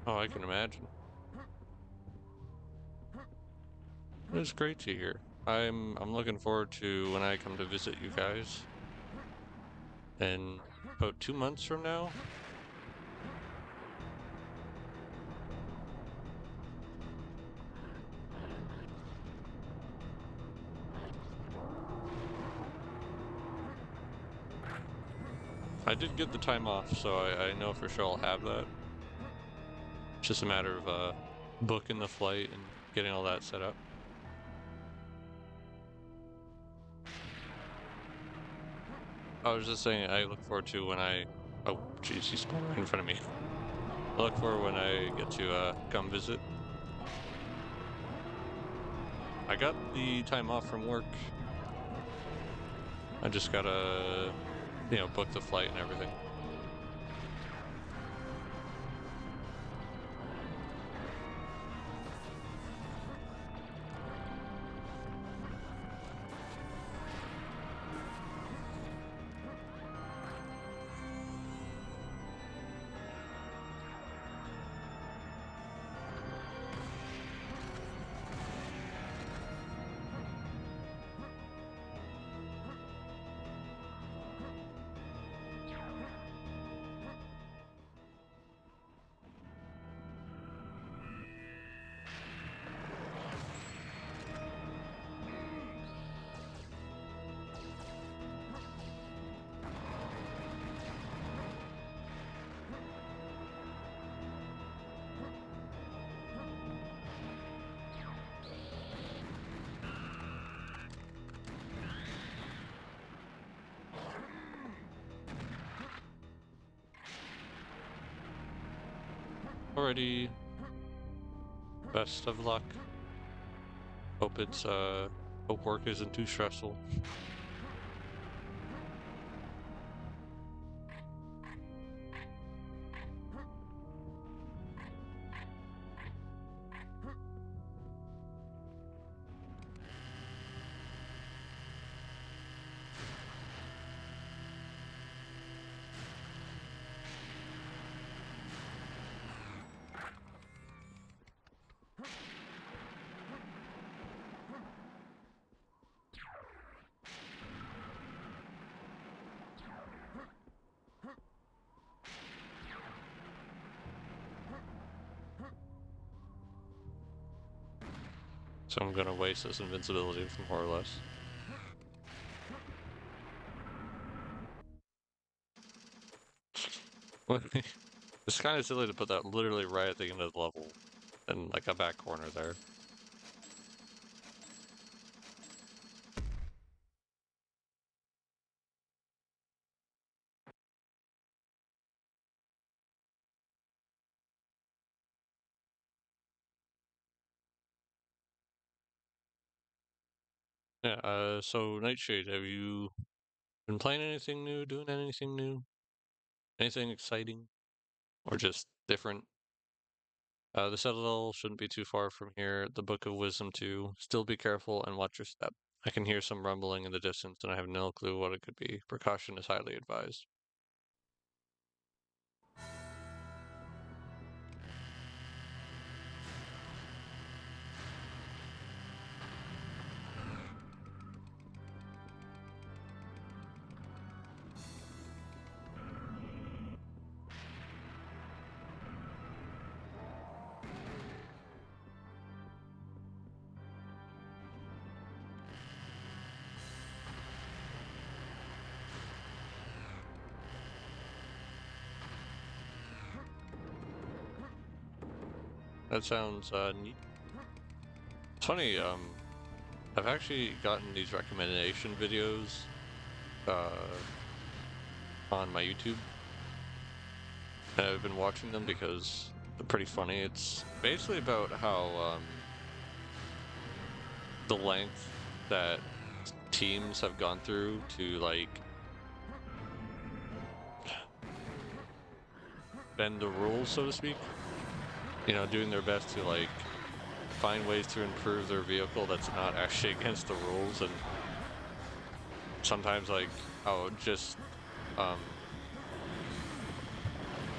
Oh, I can imagine. It's great to hear. I'm looking forward to when I come to visit you guys in about 2 months from now. I did get the time off, so I know for sure I'll have that. It's just a matter of booking the flight and getting all that set up. I was just saying I look forward to when I... Oh, jeez, he's right in front of me. I look forward when I get to come visit. I got the time off from work. I just gotta, book the flight and everything. Alrighty. Best of luck. Hope work isn't too stressful. So I'm gonna waste this invincibility from more or less. It's kind of silly to put that literally right at the end of the level, in like a back corner there. Yeah, so Nightshade, have you been playing anything new, doing anything new? Anything exciting? Or just different? The Citadel shouldn't be too far from here. The Book of Wisdom too. Still be careful and watch your step. I can hear some rumbling in the distance and I have no clue what it could be. Precaution is highly advised. That sounds neat. It's funny, I've actually gotten these recommendation videos on my YouTube. And I've been watching them because they're pretty funny. It's basically about how the length that teams have gone through to like bend the rules, so to speak. Doing their best to like find ways to improve their vehicle that's not actually against the rules, and sometimes like just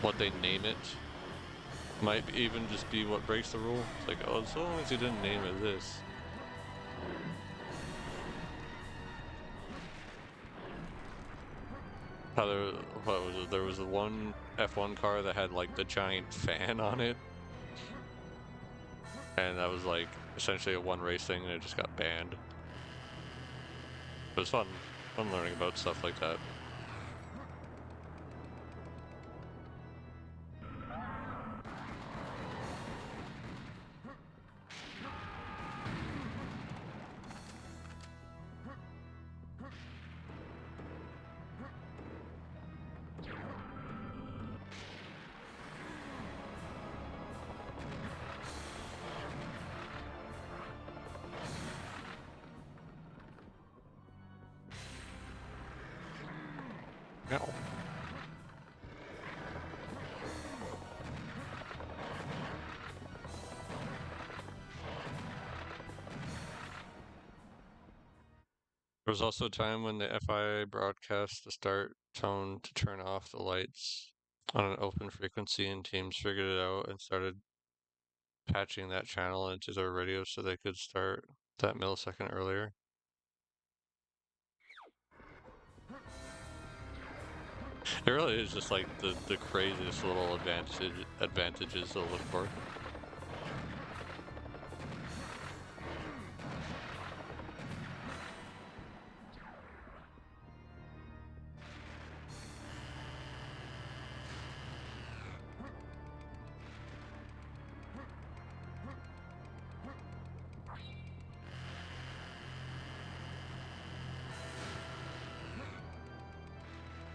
what they name it Might even just be what breaks the rule. It's like, oh, as long as you didn't name it this. How there, what was it? There was the one F1 car that had like the giant fan on it, and that was like essentially a one race thing, and it just got banned. It was fun learning about stuff like that. No. There was also a time when the FIA broadcast the start tone to turn off the lights on an open frequency, and teams figured it out and started patching that channel into their radio so they could start that millisecond earlier. It really is just like the craziest little advantages to look for.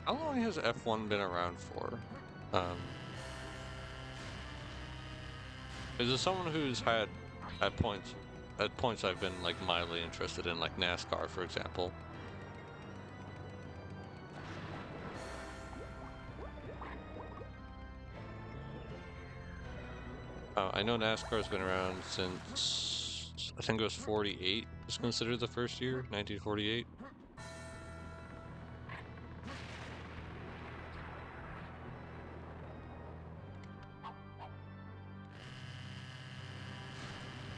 How long has F1 been around for? Is it someone who's had at points I've been like mildly interested in, like NASCAR, for example. I know NASCAR's been around since I think it was 48 is considered the first year, 1948.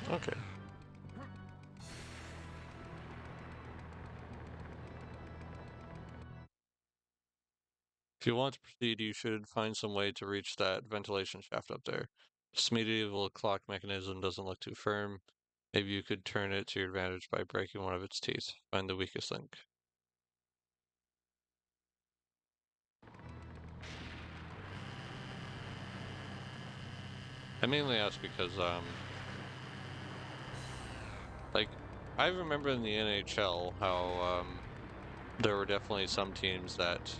Okay. If you want to proceed, you should find some way to reach that ventilation shaft up there. This medieval clock mechanism doesn't look too firm. Maybe you could turn it to your advantage by breaking one of its teeth. Find the weakest link. I mainly ask because, like, I remember in the NHL how, there were definitely some teams that,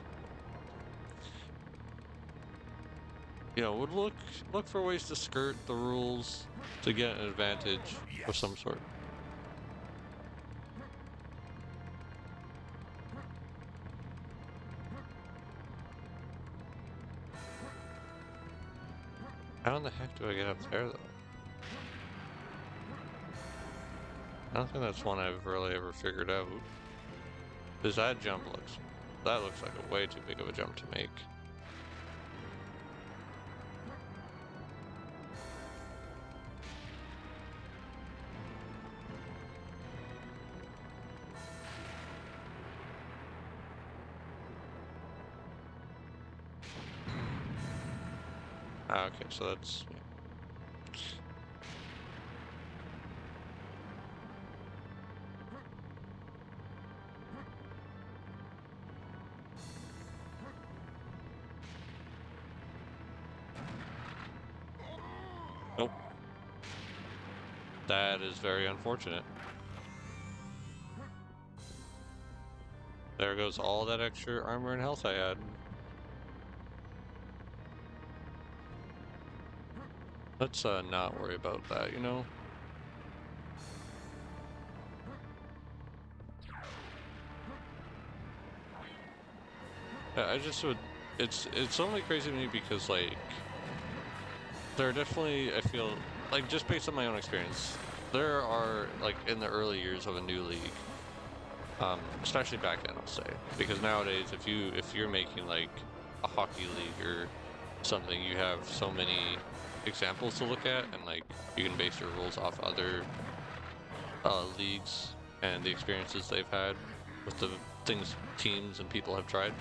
you know, would look for ways to skirt the rules to get an advantage of some sort. How in the heck do I get up there, though? I don't think that's one I've really ever figured out. Because that looks like a way too big of a jump to make. Ah, okay, so that's... Yeah. Nope. That is very unfortunate. There goes all that extra armor and health I had. Let's not worry about that, you know? Yeah, I just would... It's only crazy to me because, like... There are definitely, I feel, like, just based on my own experience, there are, like, in the early years of a new league, especially back then, I'll say, because nowadays, if you're making, like, a hockey league or something, you have so many examples to look at, and like you can base your rules off other leagues and the experiences they've had with the things teams and people have tried.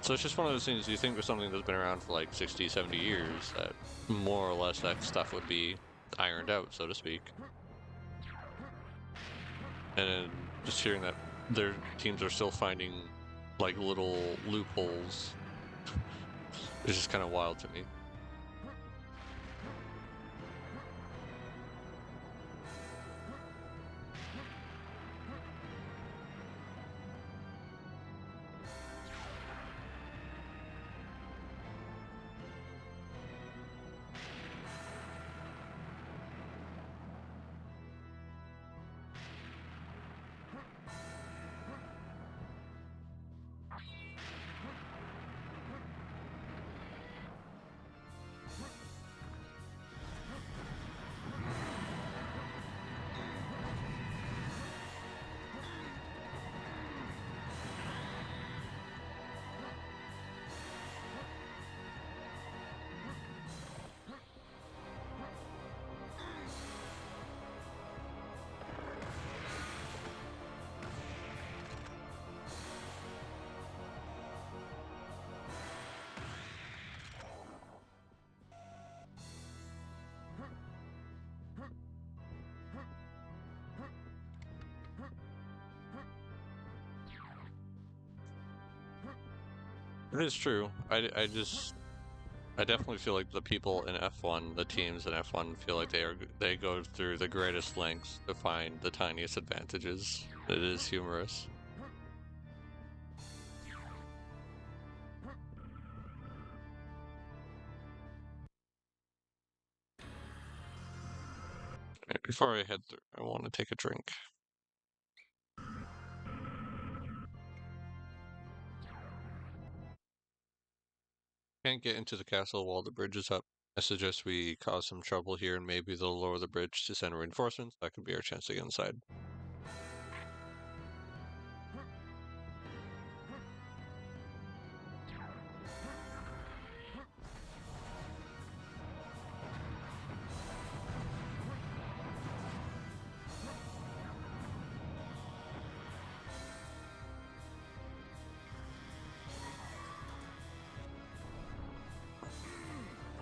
So it's just one of those things you think with something that's been around for like 60, 70 years that more or less that stuff would be ironed out, so to speak. And just hearing that their teams are still finding like little loopholes is just kind of wild to me. It is true. I definitely feel like the people in F1, the teams in F1, feel like they go through the greatest lengths to find the tiniest advantages. It is humorous. Before I head through, I want to take a drink. Can't get into the castle while the bridge is up. I suggest we cause some trouble here and maybe they'll lower the bridge to send reinforcements. That could be our chance to get inside.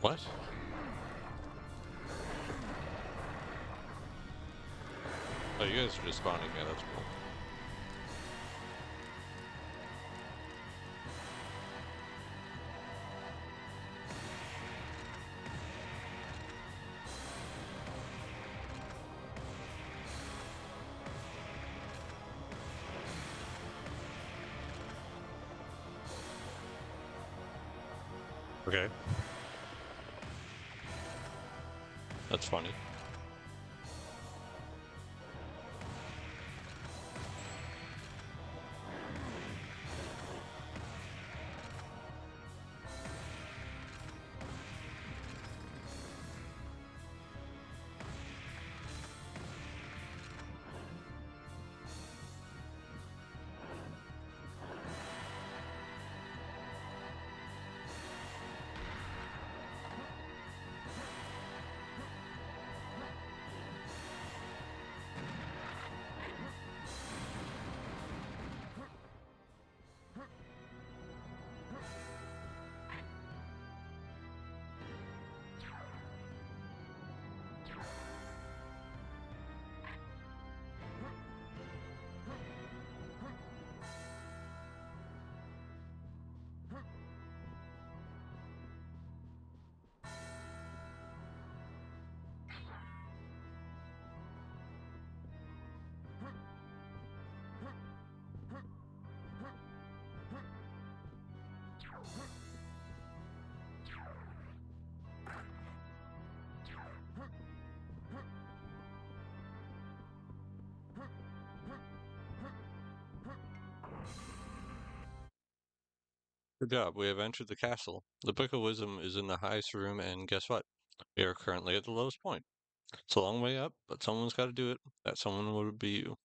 What? Oh, you guys are just spawning. Yeah, that's cool. Okay. That's funny. Good job. We have entered the castle. The Book of Wisdom is in the highest room, and guess what? We are currently at the lowest point. It's a long way up, but someone's got to do it. That someone would be you.